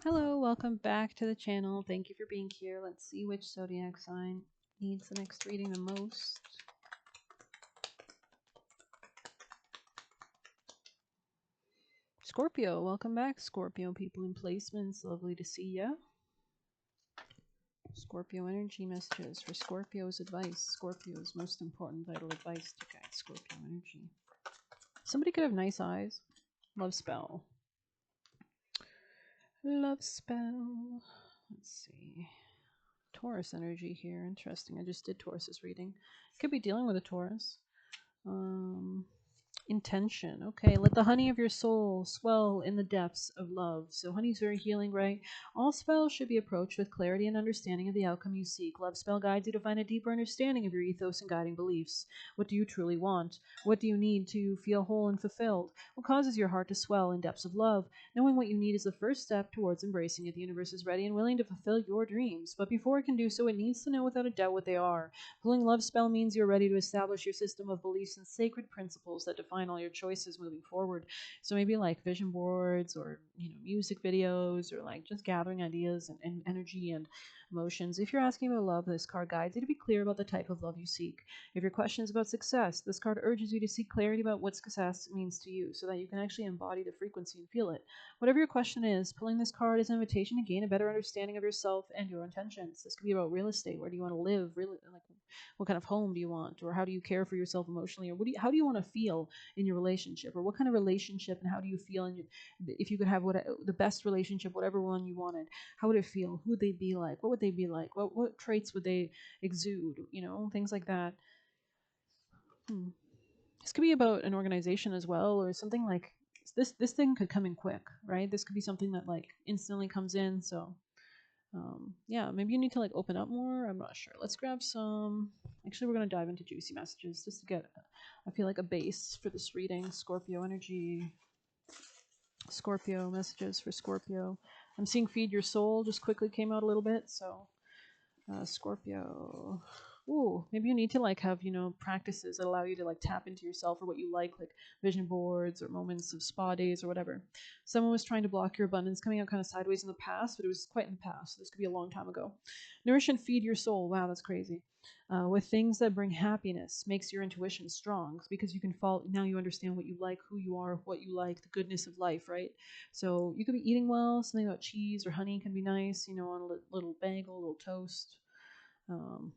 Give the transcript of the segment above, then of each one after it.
Hello, welcome back to the channel. Thank you for being here. Let's see which zodiac sign needs the next reading the most. Scorpio, welcome back. Scorpio people in placements, lovely to see ya. Scorpio energy messages for Scorpio's advice. Scorpio's most important vital advice to guide Scorpio energy. Somebody could have nice eyes. Love spell. Love spell. Let's see. Taurus energy here. Interesting. I just did Taurus's reading. Could be dealing with a Taurus. Um, Intention. Okay, let the honey of your soul swell in the depths of love. So honey's very healing, right? All spells should be approached with clarity and understanding of the outcome you seek. Love spell guides you to find a deeper understanding of your ethos and guiding beliefs. What do you truly want? What do you need to feel whole and fulfilled? What causes your heart to swell in depths of love? Knowing what you need is the first step towards embracing it. The universe is ready and willing to fulfill your dreams, but before it can do so, it needs to know without a doubt what they are. Pulling love spell means you're ready to establish your system of beliefs and sacred principles that define all your choices moving forward. So maybe like vision boards or music videos or like just gathering ideas and energy and emotions. If you're asking about love, this card guides you to be clear about the type of love you seek. If your question is about success, this card urges you to seek clarity about what success means to you so that you can actually embody the frequency and feel it. Whatever your question is, pulling this card is an invitation to gain a better understanding of yourself and your intentions. This could be about real estate. Where do you want to live? Really, like what kind of home do you want, or how do you care for yourself emotionally, or how do you want to feel in your relationship, or what kind of relationship and how do you feel in your, if you could have the best relationship, whatever one you wanted, how would it feel? Who would they be like? What would they be like? What traits would they exude? Things like that. This could be about an organization as well, or something like this thing could come in quick, right? This could be something that like instantly comes in. So yeah, maybe you need to like open up more. I'm not sure. Let's grab some. Actually, we're going to dive into juicy messages just to get, I feel like, a base for this reading. Scorpio energy. Scorpio messages for Scorpio. I'm seeing feed your soul just quickly came out a little bit. So Scorpio. Ooh, maybe you need to like have, practices that allow you to like tap into yourself or what you like vision boards or moments of spa days or whatever. Someone was trying to block your abundance coming out kind of sideways in the past, but it was quite in the past. So this could be a long time ago. Nourish and feed your soul. Wow, that's crazy. With things that bring happiness, makes your intuition strong because you can fall. Now you understand what you like, who you are, what you like, the goodness of life, right? So you could be eating well. Something about cheese or honey can be nice, on a little bagel, a little toast, um,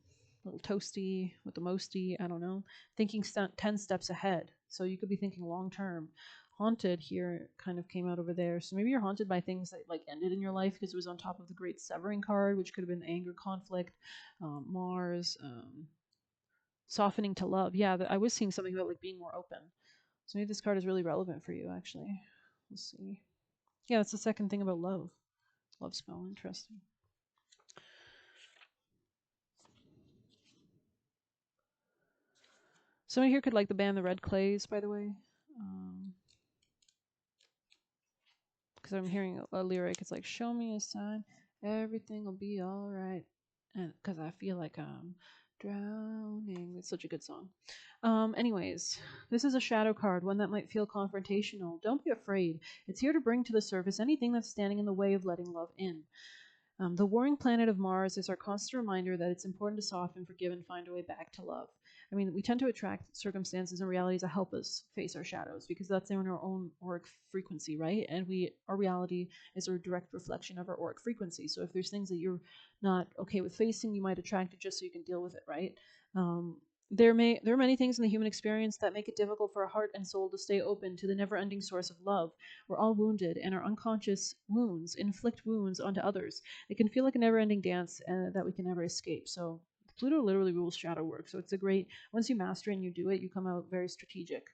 a little toasty with the mosty. I don't know. Thinking 10 steps ahead. So you could be thinking long term. Haunted here kind of came out over there. So maybe you're haunted by things that like ended in your life because it was on top of the Great Severing card, which could have been anger, conflict, Mars, softening to love. Yeah, I was seeing something about like being more open. So maybe this card is really relevant for you actually. Let's see. Yeah, that's the second thing about love. Love spell. Interesting. Someone here could like the band The Red Clays, by the way. Because I'm hearing a lyric. It's like, show me a sign, everything will be all right. And because I feel like I'm drowning. It's such a good song. Anyways, this is a shadow card, one that might feel confrontational. Don't be afraid. It's here to bring to the surface anything that's standing in the way of letting love in. The warring planet of Mars is our constant reminder that it's important to soften, forgive, and find a way back to love. I mean, we tend to attract circumstances and realities that help us face our shadows because that's in our own auric frequency, right? And our reality is a direct reflection of our auric frequency. So if there's things that you're not okay with facing, you might attract it just so you can deal with it, right? There are many things in the human experience that make it difficult for our heart and soul to stay open to the never-ending source of love. We're all wounded, and our unconscious wounds inflict wounds onto others. It can feel like a never-ending dance that we can never escape. So Pluto literally rules shadow work. So it's a great, once you master it and you do it, you come out very strategic.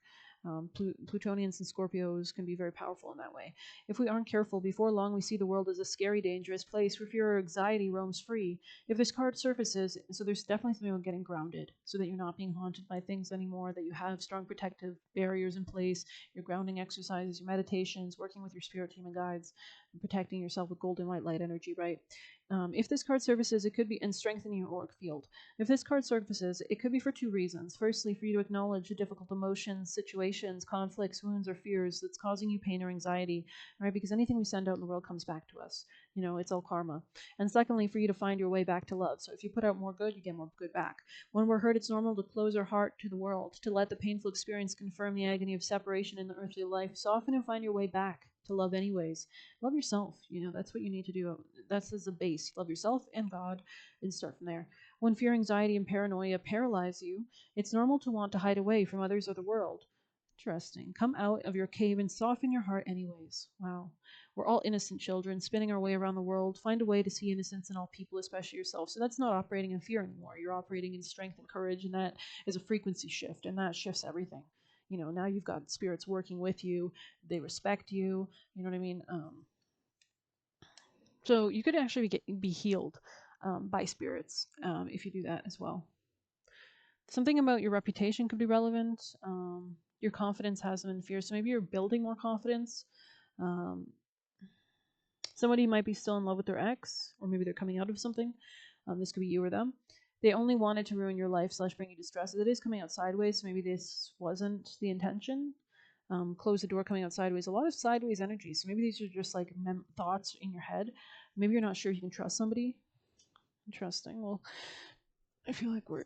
Plutonians and Scorpios can be very powerful in that way. If we aren't careful, before long we see the world as a scary, dangerous place where fear or anxiety roams free. If this card surfaces, so there's definitely something about getting grounded so that you're not being haunted by things anymore, that you have strong protective barriers in place, your grounding exercises, your meditations, working with your spirit team and guides, and protecting yourself with golden white light energy, right? If this card surfaces, it could be in strengthening your auric field. If this card surfaces, it could be for two reasons. Firstly, for you to acknowledge the difficult emotions, situations, conflicts, wounds, or fears that's causing you pain or anxiety, right? Because anything we send out in the world comes back to us. You know, it's all karma. And secondly, for you to find your way back to love. So if you put out more good, you get more good back. When we're hurt, it's normal to close our heart to the world, to let the painful experience confirm the agony of separation in the earthly life. Soften and find your way back to love anyways. Love yourself. You know, that's what you need to do. That's as a base. Love yourself and God and start from there. When fear, anxiety, and paranoia paralyze you, it's normal to want to hide away from others or the world. Interesting. Come out of your cave and soften your heart anyways. Wow. We're all innocent children spinning our way around the world. Find a way to see innocence in all people, especially yourself. So that's not operating in fear anymore. You're operating in strength and courage, and that is a frequency shift, and that shifts everything. You know, now you've got spirits working with you. They respect you. You know what I mean? So you could actually be healed by spirits if you do that as well. Something about your reputation could be relevant. Your confidence has been fear, so maybe you're building more confidence. Um, Somebody might be still in love with their ex, or maybe they're coming out of something. This could be you or them. They only wanted to ruin your life / bring you distress. It is coming out sideways, so maybe this wasn't the intention. Close the door coming out sideways. A lot of sideways energy. So maybe these are just like thoughts in your head. Maybe you're not sure if you can trust somebody. Interesting. Well, I feel like we're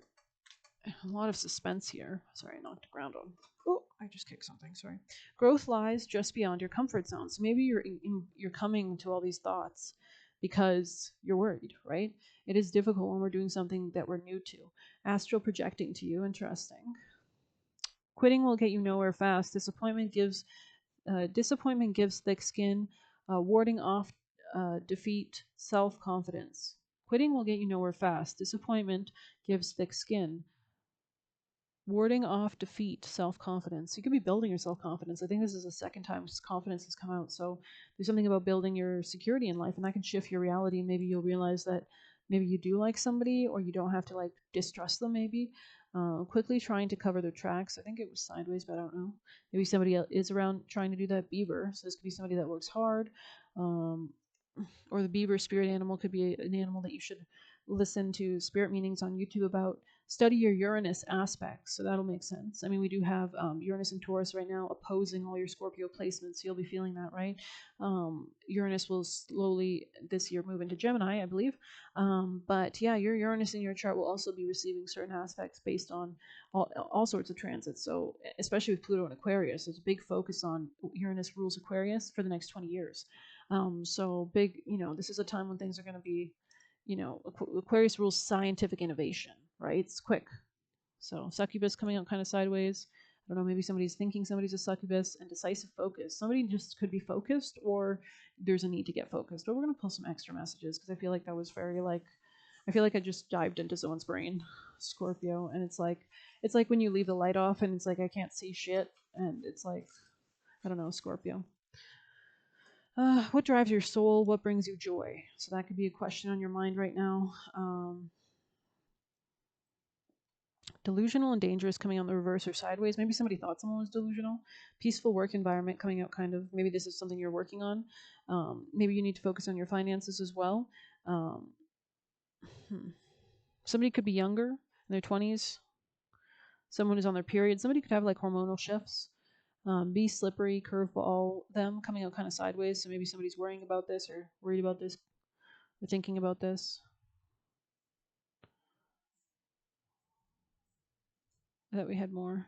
a lot of suspense here. Sorry, I knocked the ground on. Oh, I just kicked something. Sorry. Growth lies just beyond your comfort zone. So maybe you're coming to all these thoughts because you're worried, right? It is difficult when we're doing something that we're new to. Astral projecting to you. Interesting. Quitting will get you nowhere fast. Disappointment gives thick skin. Warding off defeat, self-confidence. Quitting will get you nowhere fast. Disappointment gives thick skin. Warding off defeat, self-confidence. You could be building your self-confidence. I think this is the second time confidence has come out. So there's something about building your security in life, and that can shift your reality. And maybe you'll realize that maybe you do like somebody, or you don't have to like distrust them. Maybe quickly trying to cover their tracks. I think it was sideways, but I don't know. Maybe somebody else is around trying to do that. Beaver. So this could be somebody that works hard. Or the beaver spirit animal could be an animal that you should listen to spirit meanings on YouTube about. Study your Uranus aspects, so that'll make sense. I mean, we do have Uranus and Taurus right now opposing all your Scorpio placements, so you'll be feeling that, right? Uranus will slowly this year move into Gemini, I believe. But yeah, your Uranus in your chart will also be receiving certain aspects based on all sorts of transits. So especially with Pluto and Aquarius, there's a big focus on Uranus rules Aquarius for the next 20 years. So big, you know, this is a time when things are going to be, you know, Aquarius rules scientific innovation, right? It's quick. So succubus coming out kind of sideways. I don't know, maybe somebody's thinking somebody's a succubus. And decisive focus. Somebody just could be focused, or there's a need to get focused. But we're going to pull some extra messages because I feel like that was very like, I feel like I just dived into someone's brain, Scorpio. And it's like when you leave the light off and it's like, I can't see shit. And it's like, I don't know, Scorpio. What drives your soul? What brings you joy? So that could be a question on your mind right now. Delusional and dangerous coming out in the reverse or sideways. Maybe somebody thought someone was delusional. Peaceful work environment coming out kind of. Maybe this is something you're working on. Maybe you need to focus on your finances as well. Somebody could be younger in their 20s. Someone who's on their period. Somebody could have like hormonal shifts. Be slippery, curveball, them coming out kind of sideways. So maybe somebody's worrying about this or worried about this or thinking about this. I thought we had more.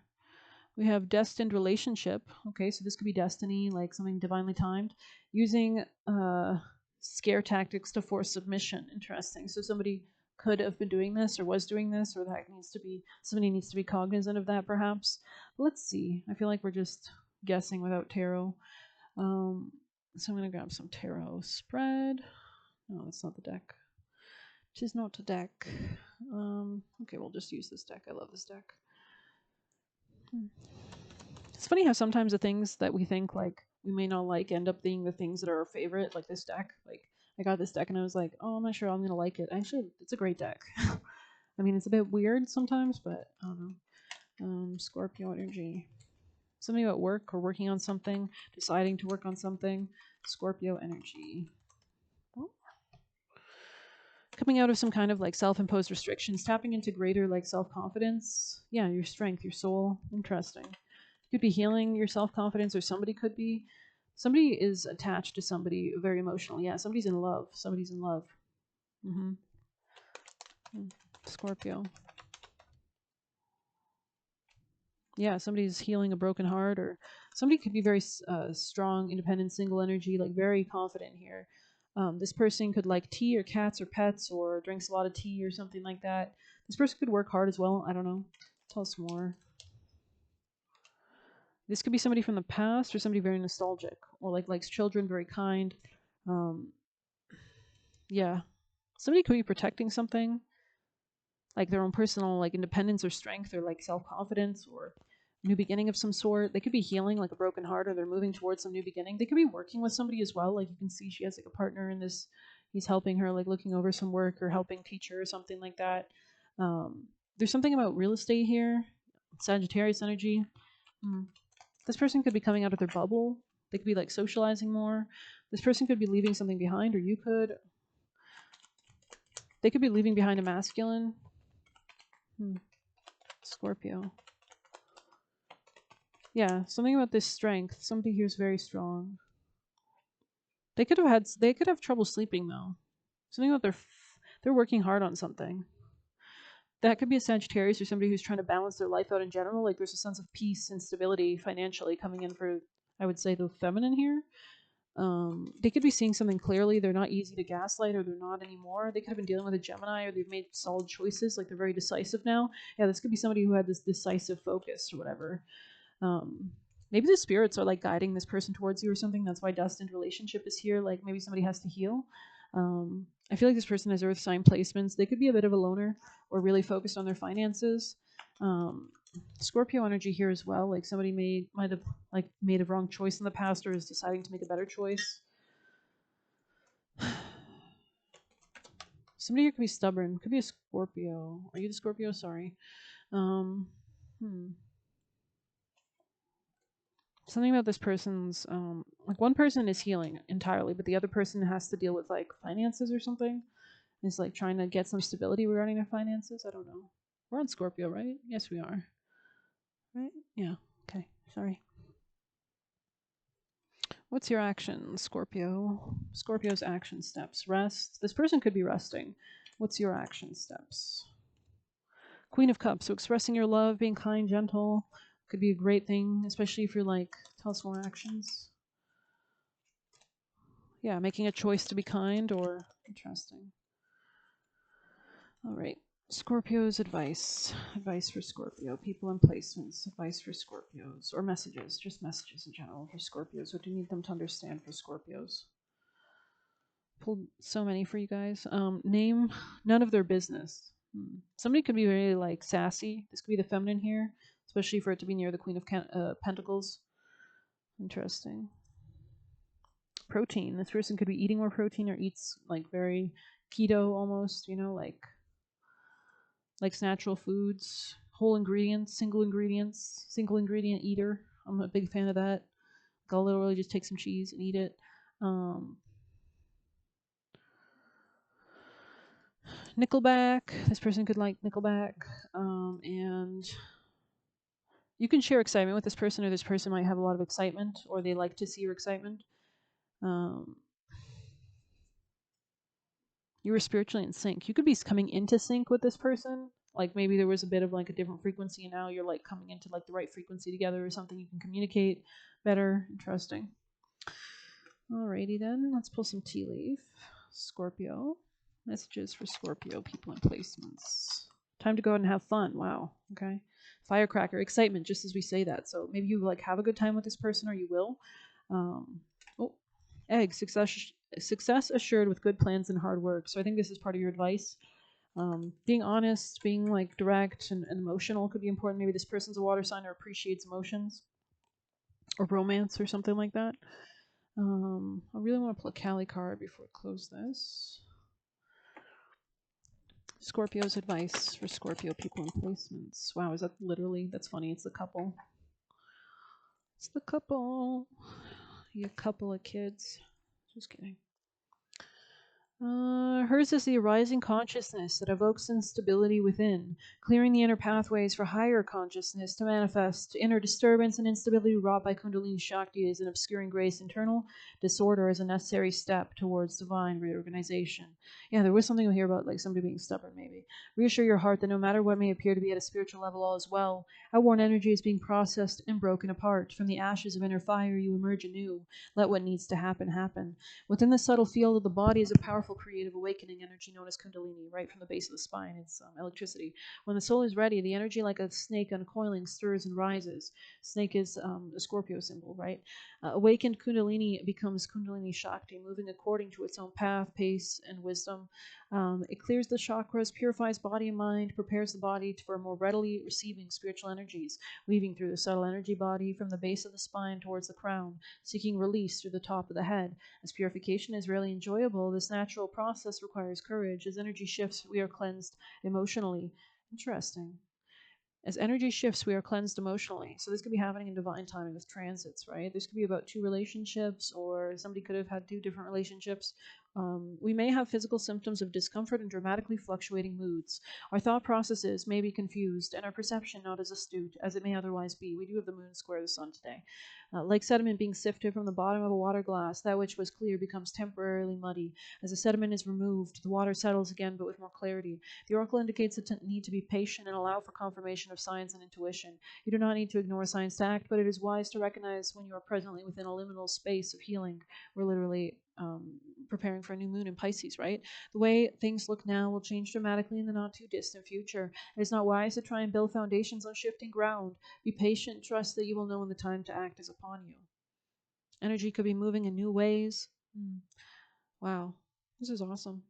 We have destined relationship. Okay, so this could be destiny, like something divinely timed. Using scare tactics to force submission. Interesting. So somebody could have been doing this or was doing this, or that needs to be, somebody needs to be cognizant of that perhaps. Let's see. I feel like we're just guessing without tarot. So I'm going to grab some tarot spread. No, that's not the deck. Tis not the deck. Okay, we'll just use this deck. I love this deck. It's funny how sometimes the things that we think like we may not like end up being the things that are our favorite, like this deck. Like I got this deck and I was like, oh, I'm not sure I'm gonna like it. Actually, it's a great deck. I mean, it's a bit weird sometimes, but I don't know. Scorpio energy. Something about work or working on something, deciding to work on something. Scorpio energy. Oh. coming out of some kind of like self-imposed restrictions, tapping into greater like self-confidence. Yeah, your strength, your soul. Interesting. You could be healing your self-confidence, or somebody is attached to somebody very emotional. Yeah, somebody's in love. Somebody's in love. Mm-hmm. Scorpio. Yeah, somebody's healing a broken heart, or somebody could be very strong, independent, single energy, like very confident here. This person could like tea or cats or pets, or drinks a lot of tea or something like that. This person could work hard as well. I don't know. Tell us more. This could be somebody from the past, or somebody very nostalgic, or like likes children, very kind. Um, yeah, somebody could be protecting something, like their own personal like independence or strength, or like self-confidence, or new beginning of some sort. They could be healing like a broken heart, or they're moving towards some new beginning. They could be working with somebody as well. Like you can see she has like a partner in this. He's helping her, like looking over some work or helping teach her or something like that. There's something about real estate here. Sagittarius energy. This person could be coming out of their bubble. They could be like socializing more. This person could be leaving something behind, or you could. They could be leaving behind a masculine. Scorpio. Yeah, something about this strength. Somebody here's very strong. They could have trouble sleeping though. Something about they're working hard on something. That could be a Sagittarius, or somebody who's trying to balance their life out in general. Like there's a sense of peace and stability financially coming in for, I would say, the feminine here. They could be seeing something clearly. They're not easy to gaslight, or they're not anymore. They could have been dealing with a Gemini, or they've made solid choices. Like they're very decisive now. Yeah, this could be somebody who had this decisive focus or whatever. Maybe the spirits are like guiding this person towards you or something. That's why destined relationship is here. Like maybe somebody has to heal. I feel like this person has earth sign placements. They could be a bit of a loner, or really focused on their finances. Scorpio energy here as well. Like somebody might have like made a wrong choice in the past, or is deciding to make a better choice. Somebody here could be stubborn. Could be a Scorpio. Are you the Scorpio? Sorry. Something about this person's like one person is healing entirely, but the other person has to deal with like finances or something. Is like trying to get some stability regarding their finances. I don't know. We're on Scorpio, right? Yes, we are. Right? Yeah. Okay. Sorry. What's your action, Scorpio? Scorpio's action steps. Rest. This person could be resting. What's your action steps? Queen of Cups. So expressing your love, being kind, gentle, could be a great thing, especially if you're like, tell us more actions. Yeah, making a choice to be kind, or interesting. All right. Scorpio's advice. Advice for Scorpio. People and placements. Advice for Scorpios. Or messages. Just messages in general for Scorpios. What do you need them to understand for Scorpios? Pulled so many for you guys. Name none of their business. Somebody could be very like sassy. This could be the feminine here, especially for it to be near the Queen of Pentacles. Interesting. Protein. This person could be eating more protein, or eats like very keto almost, likes natural foods, whole ingredients, single ingredient eater. I'm a big fan of that. I'll literally just take some cheese and eat it. Nickelback. This person could like Nickelback. And you can share excitement with this person, or this person might have a lot of excitement, or they like to see your excitement. You were spiritually in sync. You could be coming into sync with this person. Like maybe there was a bit of like a different frequency, and now you're like coming into like the right frequency together, or something. You can communicate better. Interesting. Alrighty then, let's pull some tea leaf. Scorpio. Messages for Scorpio people and placements. Time to go out and have fun. Wow. Okay. Firecracker. Excitement, just as we say that. So maybe you like have a good time with this person, or you will. Egg. Success assured with good plans and hard work. So I think this is part of your advice. Being honest, being like direct and emotional could be important. Maybe this person's a water sign, or appreciates emotions, or romance, or something like that. I really want to pull a Cali card before I close this. Scorpio's advice for Scorpio people and placements. Wow, is that literally? That's funny. It's the couple. It's the couple. You couple of kids. Just kidding. Hers is the arising consciousness that evokes instability within, clearing the inner pathways for higher consciousness to manifest. Inner disturbance and instability wrought by Kundalini Shakti is an obscuring grace. Internal disorder is a necessary step towards divine reorganization. Yeah, there was something here about like somebody being stubborn, maybe. Reassure your heart that no matter what may appear to be at a spiritual level, all is well. Outworn energy is being processed and broken apart. From the ashes of inner fire, you emerge anew. Let what needs to happen happen. Within the subtle field of the body is a powerful creative awakening energy known as Kundalini, right from the base of the spine. It's electricity. When the soul is ready, the energy, like a snake uncoiling, stirs and rises. Snake is a Scorpio symbol, right? Awakened Kundalini becomes Kundalini Shakti, moving according to its own path, pace, and wisdom. It clears the chakras, purifies body and mind, prepares the body for more readily receiving spiritual energies, weaving through the subtle energy body from the base of the spine towards the crown, seeking release through the top of the head. As purification is rarely enjoyable, this natural process requires courage. As energy shifts, we are cleansed emotionally. Interesting. As energy shifts, we are cleansed emotionally. So this could be happening in divine timing with transits, right? This could be about two relationships, or somebody could have had two different relationships. We may have physical symptoms of discomfort and dramatically fluctuating moods. Our thought processes may be confused, and our perception not as astute as it may otherwise be. We do have the moon square the sun today. Like sediment being sifted from the bottom of a water glass, that which was clear becomes temporarily muddy. As the sediment is removed, the water settles again, but with more clarity. The oracle indicates the need to be patient and allow for confirmation of signs and intuition. You do not need to ignore signs to act, but it is wise to recognize when you are presently within a liminal space of healing. We're literally preparing for a new moon in Pisces, right? The way things look now will change dramatically in the not too distant future. It is not wise to try and build foundations on shifting ground. Be patient, trust that you will know when the time to act is upon you. Energy could be moving in new ways. Wow, this is awesome.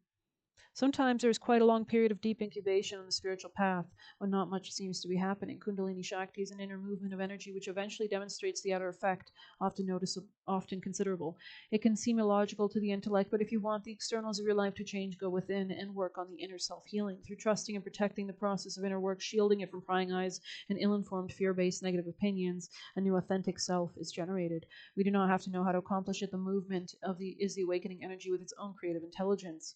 Sometimes there is quite a long period of deep incubation on the spiritual path when not much seems to be happening. Kundalini Shakti is an inner movement of energy which eventually demonstrates the outer effect, often noticeable, often considerable. It can seem illogical to the intellect, but if you want the externals of your life to change, go within and work on the inner self-healing. Through trusting and protecting the process of inner work, shielding it from prying eyes and ill-informed, fear-based negative opinions, a new authentic self is generated. We do not have to know how to accomplish it. The movement is the awakening energy with its own creative intelligence.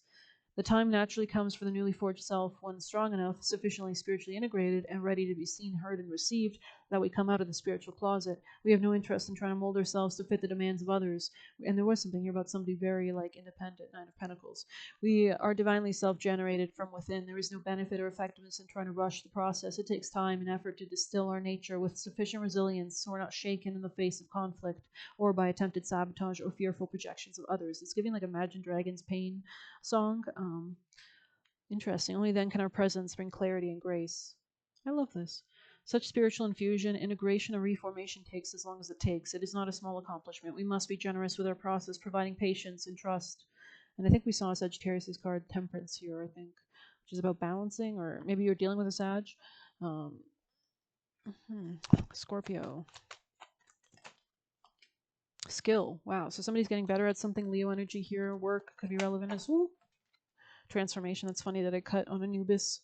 The time naturally comes for the newly forged self when strong enough, sufficiently spiritually integrated, and ready to be seen, heard, and received, that we come out of the spiritual closet. We have no interest in trying to mold ourselves to fit the demands of others. And there was something here about somebody very like independent, Nine of Pentacles. We are divinely self-generated from within. There is no benefit or effectiveness in trying to rush the process. It takes time and effort to distill our nature with sufficient resilience so we're not shaken in the face of conflict or by attempted sabotage or fearful projections of others. It's giving like Imagine Dragons Pain song. Interesting. Only then can our presence bring clarity and grace. I love this. Such spiritual infusion, integration, and reformation takes as long as it takes. It is not a small accomplishment. We must be generous with our process, providing patience and trust. And I think we saw Sagittarius's card Temperance here, I think, which is about balancing, or maybe you're dealing with a Sag. Um, Scorpio. Skill. Wow. So somebody's getting better at something. Leo energy here. Work could be relevant as well. Transformation. That's funny that I cut on Anubis.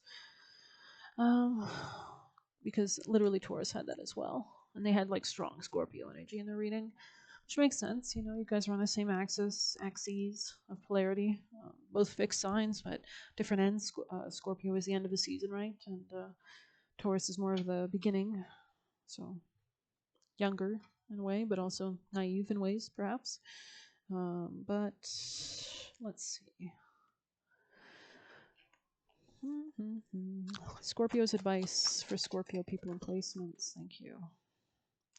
Because literally Taurus had that as well. And they had like strong Scorpio energy in their reading, which makes sense. You know, you guys are on the same axes of polarity, both fixed signs, but different ends. Scorpio is the end of the season, right? And Taurus is more of the beginning. So younger in a way, but also naive in ways, perhaps. But let's see. Scorpio's advice for Scorpio people in placements. Thank you.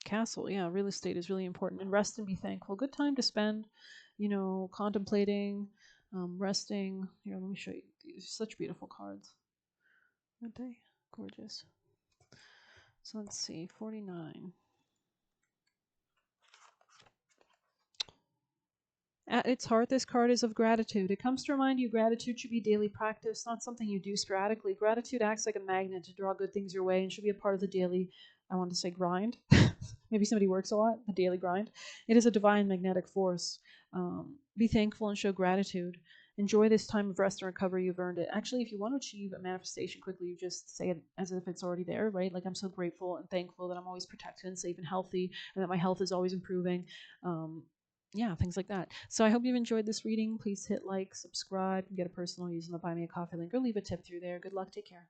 Castle, yeah, real estate is really important. And rest and be thankful. Good time to spend, you know, contemplating, resting. Here, let me show you. These are such beautiful cards. Aren't they? Gorgeous. So let's see, 49. At its heart, this card is of gratitude. It comes to remind you gratitude should be daily practice, not something you do sporadically. Gratitude acts like a magnet to draw good things your way and should be a part of the daily, I want to say grind. Maybe somebody works a lot, the daily grind. It is a divine magnetic force. Be thankful and show gratitude. Enjoy this time of rest and recovery. You've earned it. Actually, if you want to achieve a manifestation quickly, you just say it as if it's already there, right? Like, I'm so grateful and thankful that I'm always protected and safe and healthy and that my health is always improving. yeah, things like that. So I hope you've enjoyed this reading. Please hit like, subscribe, and get a personal using the Buy Me a Coffee link, or leave a tip through there. Good luck. Take care.